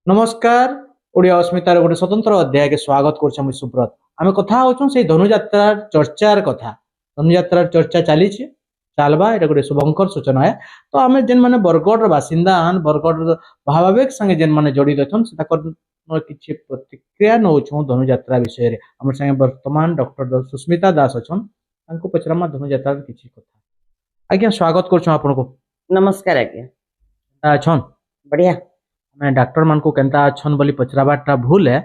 नमस्कार। ओडिया अस्मितार गोटे स्वतंत्र अध्याय के स्वागत करछम सुब्रत। आमे कथा होछन से धनुयात्रार चर्चार कथा। धनुयात्रार चर्चा चली चालबा एटा गोटे शुभंकर सूचना है। तो आमे जेन माने बरगढ़ बासिंदा हन बरगढ़ भावावेग संगे जेन माने जड़ित अछन से ताकर किछि प्रतिक्रिया नउछु धनुयात्रा विषय रे। हमर संगे वर्तमान डॉक्टर सुस्मिता दास अछन। तांको पचरामा धनुयात्रार किछि कथा। आज्ञा स्वागत करछु आपनको। नमस्कार आज्ञा। अछन बढ़िया। मैं डॉक्टर मान को केंता अछन बोली पचराबाटा भूल है।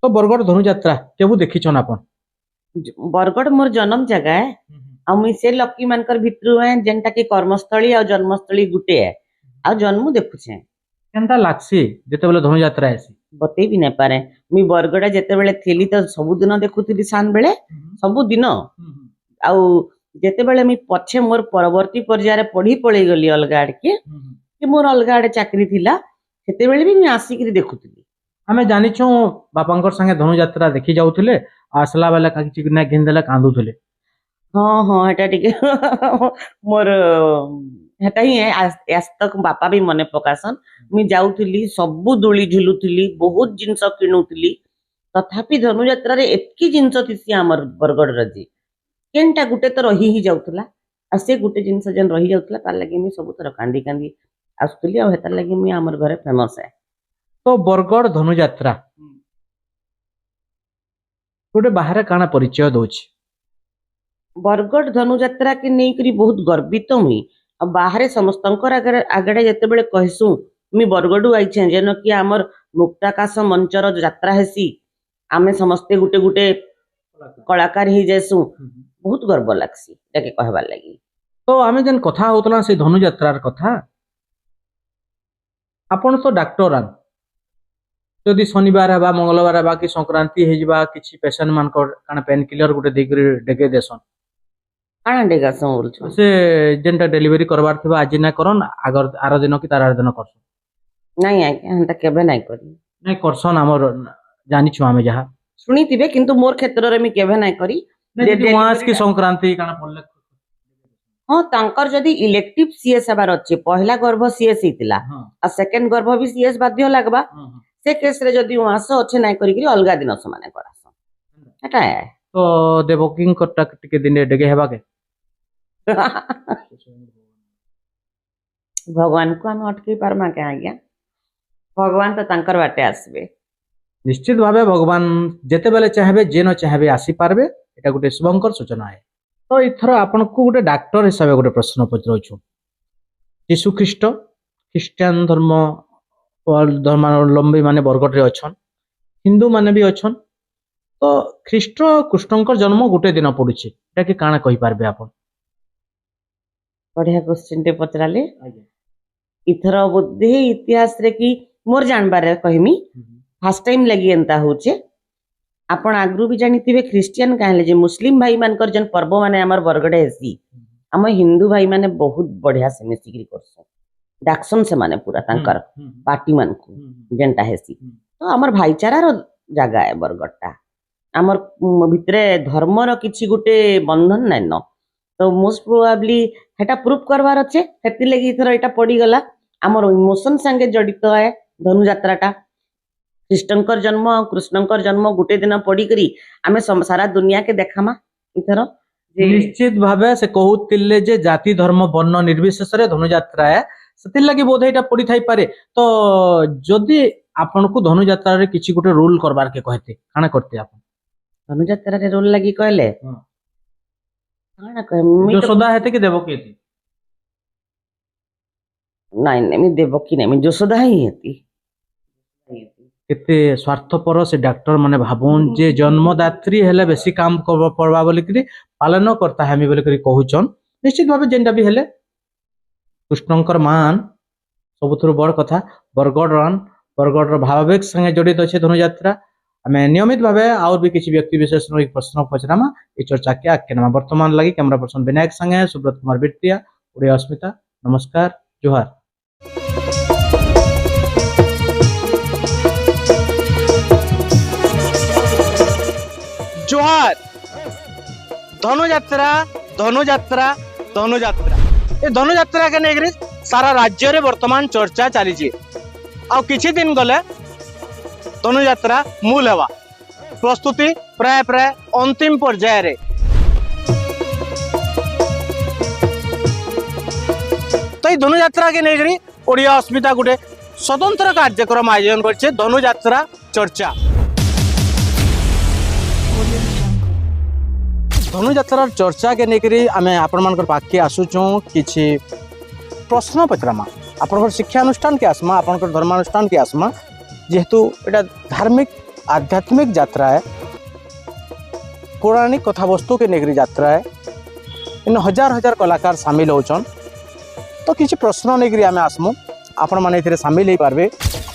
तो बरगढ़ धनुयात्रा केबु देखी छन आपन? बरगढ़ मोर जन्म जगह है। आ मुई से लकी मानकर भितरु है जेनटा के कर्मस्थली और जन्मस्थली गुटे है। आ जन्म देखु छे केंता लागसी जेते बेले धनुयात्रा आसी बते भी नै पारे। मुई बरगढ़ जेते बेले थिली तो सब दिन देखुथिली सान बेले सब दिन। आ जेते बेले मी पछे मोर परवर्ती पर्याय पढ़ी पळै गली अलगा आड़ के कि मोर अलगा आड़ चाकरी थिला सेते बेले भी मी आसीकरी देखुथिली। हमें जानि छु बापांकर संगे धनुयात्रा देखि जाउथिले आसला बेले किछि नै घिनदेले कांदुथिले। हाँ हाँ हेटा टिके मोर हेटा ही है। आज तक बापा भी मने पकासन। मी जाउथिली सबु दुली झुलुथिली बहुत जिंस किनुथिली। तथापि धनुयात्रा रे एतकी जिंस थिसी हमर बरगढ़ रजी केनटा गुटे तो रही ही जाउथला। आ से गुटे जिंस जन रही जाउथला तार लागि मी सब तरह कांदी कांदी आसुथिली। आ हेतार लागि मी हमर घरे फेमस है। तो बरगढ़ धनुयात्रा गोटे बाहर काना परिचय दोछि? बरगढ़ धनुयात्रा के नहीं करी बहुत गर्वित मुई। अब बाहर समस्तंकर आगड़े जेते बेले कहसु मी बरगढ़ आइछे जेन कि हमर मुक्ताकाश मंचर यात्रा हेसी आमे समस्ते गुटे गुटे कलाकार ही जैसु बहुत गर्व लागसी एके कहबार लागि। तो आमे जेन कथा होतला से धनुयात्रार कथा आपण तो डॉक्टर आन यदि शनिवार है मंगलवार है कि संक्रांति हे जिबा किछि पेशेंट मान को काना पेन किलर गुटे देकरी डेगे देसन काना डेगा सो बोलछ से जेनटा डिलीवरी करबार थिबा आज ना करन आगर आरो दिन कि तार आरो दिन करसन नहीं आके हंता केबे नहीं करी नहीं करसन हमर जानि छु आमे जहा सुनी थिबे किंतु मोर क्षेत्र रे मी केबे नहीं करी। मास की संक्रांति काना पड़ले हां तांकर जदी इलेक्टिव सीएस हबार अछि पहला गर्भ सीएस हितला आ सेकंड गर्भ भी सीएस बाध्य लागबा से केस रे जदी मास अछि नाही करी अलगा दिन समाने करास एटा है। तो देवकिंग कट्टा टिके दिन डेगे हेबा के भगवान को हम अटकी पारमा के आज्ञा। भगवान तो तांकर बाटे आसबे निश्चित भावे भगवान जेते बेले चाहबे जेनो चाहबे आसी पारबे एटा गुटे शुभंकर सूचना है। तो इथर आपन को गुटे डॉक्टर हिसाब गुटे प्रश्न पचरछु यीशु ख्रीष्ट ख्रिस्टियन धर्मावलंबी माने बरगढ़ रे अछन हिंदू माने भी अछन। तो ख्रीष्ट कृष्णकर जन्म गुटे दिन पड़ुछि एटा कि काना कहि पारबे आपन? बढ़िया क्वेश्चन टे पचराले। इथर बुद्धि इतिहास रे कि मोर जानबार रे कहिमी फर्स्ट टाइम लगी एंता होचे। आपण आगरु भी जानिथिबे ख्रिस्टियन कहले जे मुस्लिम भाई मानकर जन पर्व माने हमर बरगढ़े हेसी हम हिंदू भाई माने बहुत बढ़िया से मिसिकरी करसो डाक्सन से माने पूरा तांकर पार्टी मान को जेनटा हेसी। तो हमर भाईचारा रो जगह है बरगढ़टा। हमर भितरे धर्म रो किछि गुटे बंधन नै न। तो मोस्ट प्रोबेबली हेटा प्रूफ करवार अछि हेति लागि इथर एटा पड़ी गला हमर इमोशन संगे जड़ित है धनुयात्राटा। कृष्णकर जन्म और कृष्णकर जन्म गुटे दिन पड़ी करी आमे सारा दुनिया के देखामा इथर निश्चित भावे से कहूतिले जे जाति धर्म वर्ण निर्विशेष रे धनुयात्रा है सतिल लागि बोध एटा पड़ी थाई पारे। तो जदी आपन को धनुयात्रा रे किछि गुटे रूल करबार के कहते काना करते आपन? धनुयात्रा रे रूल लागि कहले काना कह जो सदा हेते कि देवकी हेती नहीं नहीं मी देवकी नहीं मी जोशोदा ही हेती। केते स्वार्थपर से डॉक्टर माने भाबोन जे जन्मदात्री हेले बेसी काम पड़वा बोली करी पालन करता हमी बोली करी कहउचन। निश्चित भावे जेंटा भी हेले कृष्णकर मान सबुथुर बड़ कथा बरगढ़ भावावेग संगे जड़ित अच्छे धनुयात्रा। आमे नियमित भावे और भी किसी व्यक्ति विशेष प्रश्न पचरामा ए चर्चा के आके नमा। वर्तमान लगी कैमरा पर्सन विनायक संगे सुब्रत कुमार बिट्टिया ओडिया अस्मिता। नमस्कार जोहार। जोहार। धनुयात्रा धनुयात्रा धनुयात्रा ए धनुयात्रा के नेगरे सारा राज्य रे वर्तमान चर्चा चली आ किछि दिन गले धनुयात्रा मूल हेबा प्रस्तुति प्राय प्राय अंतिम पर्याय रे तो धनुयात्रा के नहीं ओडिया अस्मिता गोटे स्वतंत्र कार्यक्रम आयोजन करछे धनुयात्रा चर्चा। धनुयात्रा चर्चा के नेकरी आमे आपण मानकर पाखे आसुचो किछि प्रश्न पचरामा आपण शिक्षा अनुष्ठान के आसमा आपण धर्मानुष्ठान के आसमा जेहेतु एटा धार्मिक आध्यात्मिक यात्रा है पौराणिक कथा वस्तु के नेकरी यात्रा है इन हजार हजार कलाकार शामिल होचन तो किसी प्रश्न नहीं आम आसमु आपण मैंने सामिल हो पारे।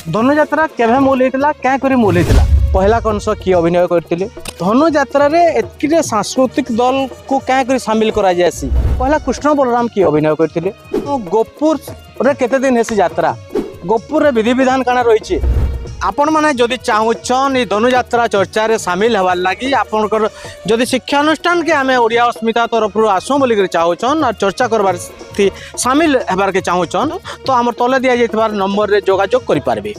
धनुयात्रा केभे मूल होता क्या मूल होता पहला कंस किए अभिनय करते धनुयात्रा एतके सांस्कृतिक दल को क्या सामिल करा जायसी पहला कृष्ण बलराम किए अभिनय करते गोपुर रे केते दिन हेसी यात्रा गोपुर रे विधि विधान काना रही आपण मैंने जदि चाहून ये धनुयात्रा चर्चा रे सामिल हबार लगी आपणकर जदि शिक्षानुष्ठान के आमे ओडिया अस्मिता तरफ आसो बोलिक चाहून और चर्चा करबार सामिल हबार के चाहून तो आम तले दि जाइथिबार नंबर रे जोगाजोग करि पारबे।